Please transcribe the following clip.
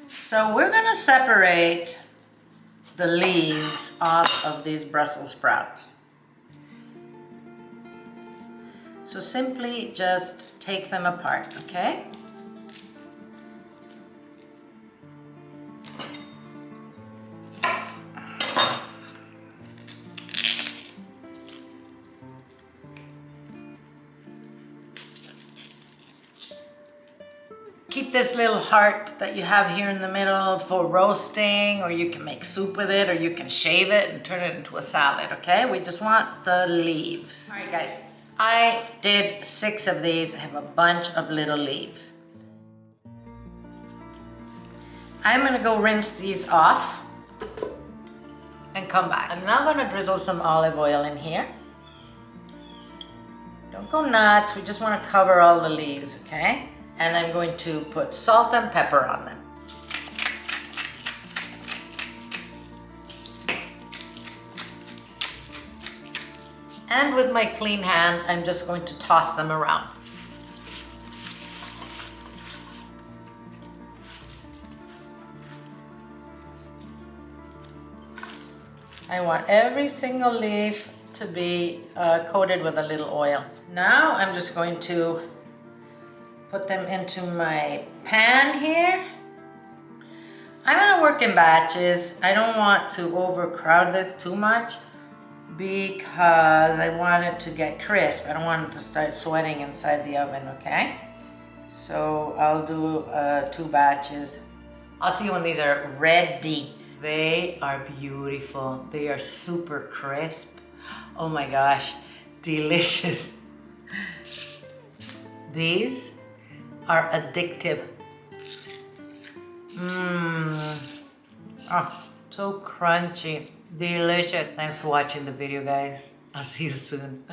So we're gonna separate the leaves off of these Brussels sprouts. So simply just take them apart, okay? Keep this little heart that you have here in the middle for roasting, or you can make soup with it, or you can shave it and turn it into a salad, okay? We just want the leaves. All right, guys, I did 6 of these. I have a bunch of little leaves. I'm gonna go rinse these off and come back. I'm now gonna drizzle some olive oil in here. Don't go nuts, we just wanna cover all the leaves, okay? And I'm going to put salt and pepper on them. And with my clean hand, I'm just going to toss them around. I want every single leaf to be coated with a little oil. Now I'm just going to put them into my pan here. I'm gonna work in batches. I don't want to overcrowd this too much because I want it to get crisp. I don't want it to start sweating inside the oven, okay? So I'll do 2 batches. I'll see you when these are ready. They are beautiful. They are super crisp. Oh my gosh, delicious. These are addictive. Oh, so crunchy, delicious. Thanks for watching the video, guys. I'll see you soon.